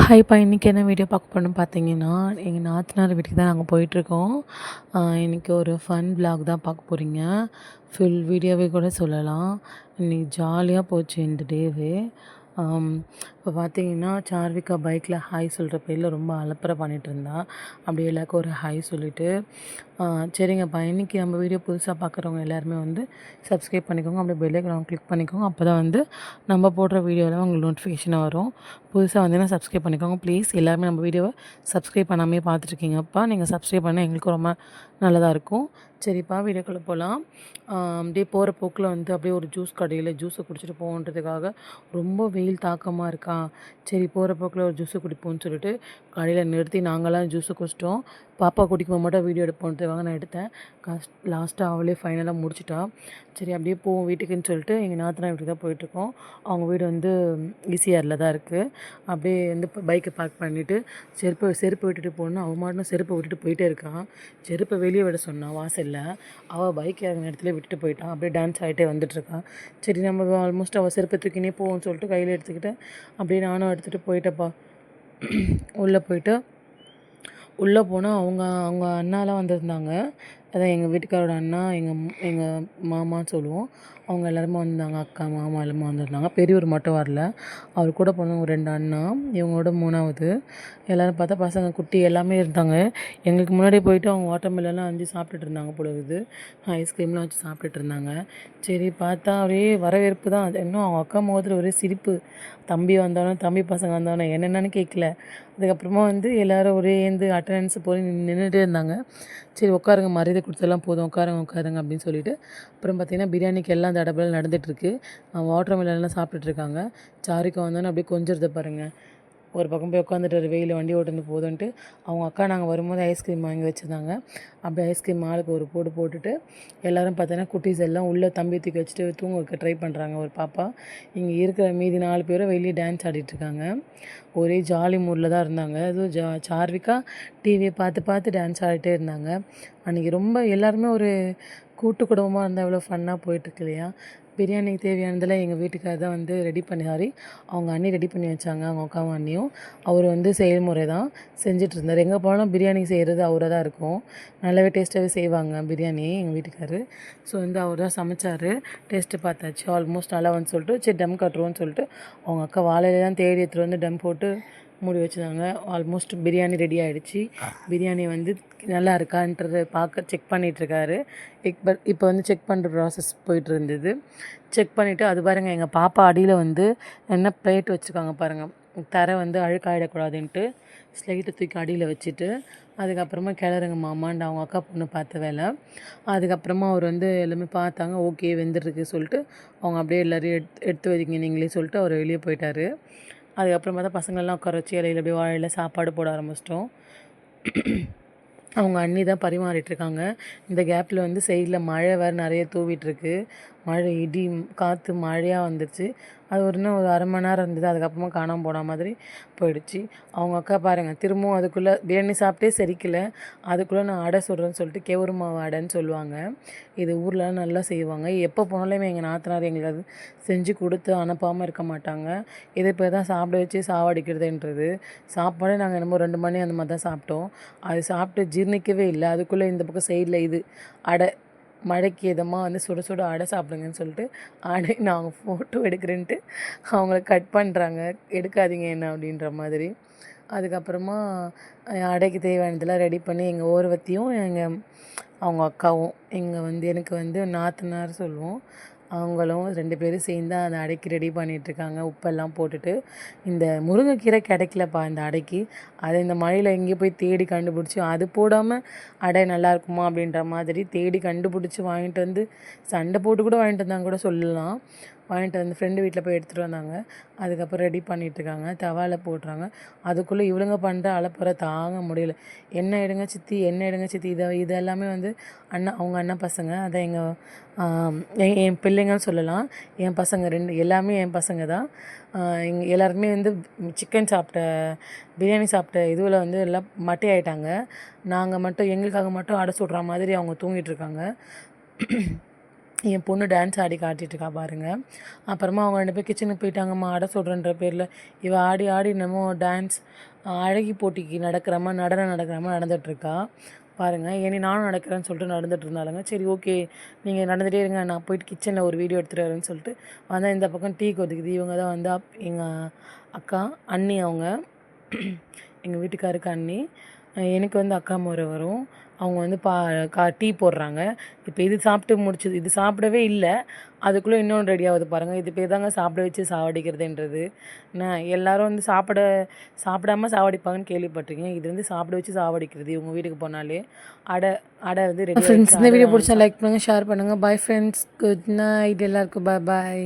ஹாய்ப்பா! இன்றைக்கி என்ன வீடியோ பார்க்க போறோம்னு பார்த்தீங்கன்னா, எங்கள் நாத்தனார் வீட்டுக்கு தான் நாங்க போயிட்டுருக்கோம். இன்றைக்கி ஒரு ஃபன் விளாக் தான் பார்க்க போறீங்க. ஃபுல் வீடியோவே கூட சொல்லலாம். இன்னைக்கு ஜாலியா போச்சு இந்த டேவே. இப்போ பார்த்தீங்கன்னா, சார்விகா பைக்கில் ஹாய் சொல்கிற பேரில் ரொம்ப அலப்பறை பண்ணிகிட்ருந்தா. அப்படியே எல்லாருக்கும் ஒரு ஹாய் சொல்லிவிட்டு, சரிங்கப்பா இன்றைக்கி நம்ம வீடியோ புதுசாக பார்க்குறவங்க எல்லாருமே வந்து சப்ஸ்கிரைப் பண்ணிக்கோங்க. அப்படியே பெல் ஐக்கான் கிளிக் பண்ணிக்கோங்க. அப்போ தான் வந்து நம்ம போடுற வீடியோலாம் உங்களுக்கு நோட்டிஃபிகேஷனாக வரும். புதுசாக வந்தீங்கன்னா சப்ஸ்கிரைப் பண்ணிக்கோங்க ப்ளீஸ். எல்லாருமே நம்ம வீடியோவை சப்ஸ்கிரைப் பண்ணாமையே பார்த்துட்ருக்கீங்கப்பா. நீங்கள் சப்ஸ்கிரைப் பண்ணால் எங்களுக்கும் ரொம்ப நல்லதாக இருக்கும். சரிப்பா வீடியோக்குள்ளே போகலாம். அப்படியே போகிற போக்கில் வந்து அப்படியே ஒரு ஜூஸ் கடையில் ஜூஸை குடிச்சிட்டு போகன்றதுக்காக ரொம்ப வெயில் தாக்கமாக இருக்கா, சரி போகிற போக்கில் ஒரு ஜூஸை குடிப்போம்னு சொல்லிட்டு கடையில் நிறுத்தி நாங்களாம் ஜூஸை குடிச்சிட்டோம். பாப்பா குடிக்கும் மட்டும் வீடியோ எடுப்போன்றதுக்காக நான் எடுத்தேன். லாஸ்ட்டாக அவளே ஃபைனலாக முடிச்சிட்டா. சரி அப்படியே போவோம் வீட்டுக்குன்னு சொல்லிட்டு எங்கள் நாத்தனார் வீட்டுக்கு தான் போயிட்டுருக்கோம். அவங்க வீடு வந்து ஈசிஆரில் தான் இருக்குது. அப்படியே வந்து பைக்கை பார்க் பண்ணிவிட்டு செருப்பு விட்டுட்டு போகணுன்னு அவள் மாட்டினா செருப்பை விட்டுட்டு போயிட்டே இருக்கான். செருப்பை வெளியே விட சொன்னான் வாசலில். அவள் பைக் இறங்கின இடத்துல விட்டுட்டு போயிட்டான். அப்படியே டான்ஸ் ஆகிட்டே வந்துட்டுருக்கான். சரி நம்ம ஆல்மோஸ்ட் அவள் செருப்பை தூக்கினே போவோம்னு சொல்லிட்டு கையில் எடுத்துக்கிட்டு அப்படியே நானும் எடுத்துகிட்டு போயிட்டேப்பா. உள்ளே போயிட்டு உள்ளே போனால் அவங்க அவங்க அண்ணாலாம் வந்திருந்தாங்க. அதான் எங்கள் வீட்டுக்காரோட அண்ணா, எங்கள் மாமான்னு சொல்லுவோம். அவங்க எல்லாருமே வந்திருந்தாங்க. அக்கா, மாமா எல்லாமே வந்திருந்தாங்க. பெரியவர் மட்டும் வரல. அவர் கூட போனவங்க 2 அண்ணா, இவங்களோட 3வது. எல்லோரும் பார்த்தா பசங்க குட்டி எல்லாமே இருந்தாங்க. எங்களுக்கு முன்னாடியே போயிட்டு அவங்க வாட்டர்மெலன்லாம் அரிஞ்சு சாப்பிட்டுட்டு இருந்தாங்க போல இருக்குது. ஐஸ்கிரீம்லாம் வச்சு சாப்பிட்டுட்டு இருந்தாங்க. சரி பார்த்தா ஒரே வரவேற்பு தான். அது இன்னும் அவங்க அக்கா முகத்தில் ஒரே சிரிப்பு. தம்பி வந்தோடனே, தம்பி பசங்க வந்தோடனே என்னென்னு கேட்கல. அதுக்கப்புறமா வந்து எல்லோரும் ஒரே ஏந்து அட்டண்டன்ஸ் போய் நின்றுட்டே இருந்தாங்க. சரி உட்காருங்க, மரியாதை கொடுத்ததெல்லாம் போதும், உட்காருங்க அப்படின்னு சொல்லிட்டு அப்புறம் பார்த்திங்கன்னா பிரியாணிக்கு எல்லாம் தடபடல் நடந்துகிட்ருக்கு. வாட்டர் மெலன்லாம் சாப்பிட்டுட்ருக்காங்க. சாருக்கா வந்தோன்னே அப்படியே கொஞ்சிறத பாருங்கள். ஒரு பக்கம் போய் உட்காந்துட்டாரு வெயிலில் வண்டி ஓட்டுறது போதுன்ட்டு. அவங்க அக்கா நாங்கள் வரும்போது ஐஸ்கிரீம் வாங்கி வச்சுருந்தாங்க. அப்படியே ஐஸ்கிரீம் ஆளுக்கு ஒரு போட்டுட்டு எல்லோரும் பார்த்தீங்கன்னா குட்டீஸ் எல்லாம் உள்ளே தம்பி தூக்கி வச்சுட்டு தூங்க வைக்க ட்ரை பண்ணுறாங்க. ஒரு பாப்பா இங்கே இருக்கிற மீதி 4 பேரும் வெளியே டான்ஸ் ஆடிட்டுருக்காங்க. ஒரே ஜாலி மூடில் தான் இருந்தாங்க. அதுவும் சார்விகா டிவியை பார்த்து டான்ஸ் ஆடிட்டே இருந்தாங்க. அன்றைக்கி ரொம்ப எல்லாருமே ஒரு கூட்டு குடும்பமாக இருந்தால் எவ்வளோ ஃபன்னாக போயிட்டுருக்கு இல்லையா. பிரியாணிக்கு தேவையானதெல்லாம் எங்கள் வீட்டுக்காரர் தான் வந்து ரெடி பண்ணி அவங்க அண்ணி ரெடி பண்ணி வச்சாங்க. அவங்க அக்காவும் அண்ணியும். அவர் வந்து செயல்முறை தான் செஞ்சிட்ருந்தார். எங்கே போனாலும் பிரியாணி செய்கிறது அவராக தான் இருக்கும். நல்லாவே டேஸ்ட்டாகவே செய்வாங்க பிரியாணி எங்கள் வீட்டுக்காரர். ஸோ வந்து அவர் தான் சமைச்சார். டேஸ்ட்டு பார்த்தாச்சு. ஆல்மோஸ்ட் நல்லா வந்து சொல்லிட்டு சரி டம் கட்டுருவோன்னு சொல்லிட்டு அவங்க அக்கா வாழையில தான் தேடி எடுத்துகிட்டு வந்து டம் போட்டு மூடி வச்சுருந்தாங்க. ஆல்மோஸ்ட் பிரியாணி ரெடி ஆகிடுச்சு. பிரியாணி வந்து நல்லா இருக்கான்றதை செக் பண்ணிகிட்ருக்காரு. இப்போ வந்து செக் பண்ணுற ப்ராசஸ் போயிட்டுருந்தது. செக் பண்ணிவிட்டு அது பாருங்கள் எங்கள் பாப்பா அடியில் வந்து என்ன பிளேட் வச்சுருக்காங்க பாருங்கள். தரை வந்து அழுக்காயிடக்கூடாதுன்ட்டு ஸ்லைட்டை தூக்கி அடியில் வச்சுட்டு அதுக்கப்புறமா கிளறுங்க மாமான்ட்டு அவங்க அக்கா பொண்ணு பார்த்த வேலை. அதுக்கப்புறமா அவர் வந்து எல்லாமே பார்த்தாங்க. ஓகே வெந்துருக்கு சொல்லிட்டு அவங்க அப்படியே எல்லோரையும் எடுத்து வைங்க நீங்களே சொல்லிட்டு அவர் வெளியே போயிட்டார். அதுக்கப்புறமா தான் பசங்கள்லாம் உட்கார வச்சு இலையில அப்படியே வாழையில சாப்பாடு போட ஆரம்பிச்சிட்டோம். அவங்க அண்ணி தான் பரிமாறிட்டுருக்காங்க. இந்த கேப்பில் வந்து சைடில் மழை வேறு நிறைய தூவிட்டுருக்கு. மழை, இடி, காற்று மழையாக வந்துருச்சு. அது இன்னும் ஒரு 1/2 மணி நேரம் இருந்தது. அதுக்கப்புறமா காணாமல் போன மாதிரி போயிடுச்சு. அவங்க அக்கா பாருங்கள் திரும்பவும் அதுக்குள்ளே பிரியாணி சாப்பிட்டே செரிக்கல. அதுக்குள்ளே நான் அடை சுடுறேன்னு சொல்லிட்டு கெவுரு மாவு அடைன்னு சொல்லுவாங்க. இது ஊர்லலாம் நல்லா செய்வாங்க. எப்போ போனாலுமே எங்கள் நாத்தனார் எங்களுக்கு அது செஞ்சு கொடுத்து அனுப்பாமல் இருக்க மாட்டாங்க. இதை இப்போ தான் சாப்பிட வச்சு சாவடிக்கிறதுன்றது. சாப்பாடே நாங்கள் என்னமோ 2 மணி அந்த மாதிரி தான் சாப்பிட்டோம். அது சாப்பிட்டு ஜீர்ணிக்கவே இல்லை. அதுக்குள்ளே இந்த பக்கம் சைடில் இது அடை, மழைக்கு இதமாக வந்து சுட சுட அடை சாப்பிடுங்கன்னு சொல்லிட்டு அடை நாங்கள் ஃபோட்டோ எடுக்கிறேன்ட்டு அவங்கள கட் பண்ணுறாங்க. எடுக்காதீங்க என்ன அப்படின்ற மாதிரி. அதுக்கப்புறமா அடைக்கு தேவையானதெல்லாம் ரெடி பண்ணி எங்கள் ஓரவத்தியும் அவங்க அக்காவும் வந்து எனக்கு வந்து நாத்தனார் சொல்லுவோம். அவங்களும் 2 பேரும் சேர்ந்து அந்த அடைக்கு ரெடி பண்ணிகிட்ருக்காங்க. உப்பெல்லாம் போட்டுட்டு. இந்த முருங்கைக்கீரை கிடைக்கலப்பா இந்த அடைக்கு. அதை இந்த மழையில் எங்கேயோ போய் தேடி கண்டுபிடிச்சி அது போடாமல் அடை நல்லாயிருக்குமா அப்படின்ற மாதிரி தேடி கண்டுபிடிச்சி வாங்கிட்டு வந்து சண்டை போட்டு கூட வாங்கிட்டு வந்தாங்க கூட சொல்லலாம். வாங்கிட்டு வந்து ஃப்ரெண்டு வீட்டில் போய் எடுத்துகிட்டு வந்தாங்க. அதுக்கப்புறம் ரெடி பண்ணிகிட்ருக்காங்க. தவாவில் போடுறாங்க. அதுக்குள்ளே இவளுங்க பண்ணுற அலப்பறை தாங்க முடியல. எண்ணெய் எடுங்க சித்தி, எண்ணெய் எடுங்க சித்தி. இது எல்லாமே வந்து அவங்க அண்ணன் பசங்க. அதான் என் பிள்ளைங்கன்னு சொல்லலாம். என் பசங்க 2 எல்லாமே என் பசங்க தான். எல்லாருமே வந்து சிக்கன் சாப்பிட்ட பிரியாணி சாப்பிட்ட இதுவில் வந்து எல்லாம் மட்டை ஆகிட்டாங்க. நாங்கள் மட்டும் எங்களுக்காக மட்டும் அடை சுடுற மாதிரி அவங்க தூங்கிட்டுருக்காங்க. என் பொண்ணு டான்ஸ் ஆடி காட்டிகிட்ருக்கா பாருங்கள். அப்புறமா அவங்க 2 பேர் கிச்சனுக்கு போயிட்டாங்கம்மா ஆட சொல்கிறேன்ற பேரில். ஆடி ஆடி என்னமோ டான்ஸ் அழகி போட்டிக்கு நடக்கிற மாதிரி நடக்கிற மாதிரி நடந்துகிட்ருக்கா பாருங்கள். நானும் நடக்கிறேன்னு சொல்லிட்டு நடந்துகிட்டு இருந்தாலுங்க. சரி ஓகே நீங்கள் நடந்துகிட்டே இருங்க, நான் போயிட்டு கிச்சனில் ஒரு வீடியோ எடுத்துகிட்டு வரேன்னு சொல்லிட்டு வந்தால் இந்த பக்கம் டீ கொதிக்குது. இவங்க தான் வந்து எங்கள் அக்கா அண்ணி, அவங்க எங்கள் வீட்டுக்காருக்கு அண்ணி. எனக்கு வந்து அக்கா முறை வரும். அவங்க வந்து டீ போடுறாங்க. இப்போ இது சாப்பிட்டு முடிச்சது, இது சாப்பிடவே இல்லை, அதுக்குள்ளே இன்னொன்று ரெடி ஆகுது பாருங்கள். இது பேர் தாங்க சாப்பிட வச்சு சாவடிக்கிறதுன்றது. எல்லோரும் வந்து சாப்பிடாம சாவடிப்பாங்கன்னு கேள்விப்பட்டிருக்கேன். இது வந்து சாப்பிட வச்சு சாவடிக்கிறது. இவங்க வீட்டுக்கு போனாலே அடை அடை வந்து ரெடி. ஃப்ரெண்ட்ஸ், இந்த வீடியோ பிடிச்சா லைக் பண்ணுங்கள், ஷேர் பண்ணுங்கள். பாய் ஃப்ரெண்ட்ஸ், குட் நைட் எல்லாருக்கும். பாய் பாய்.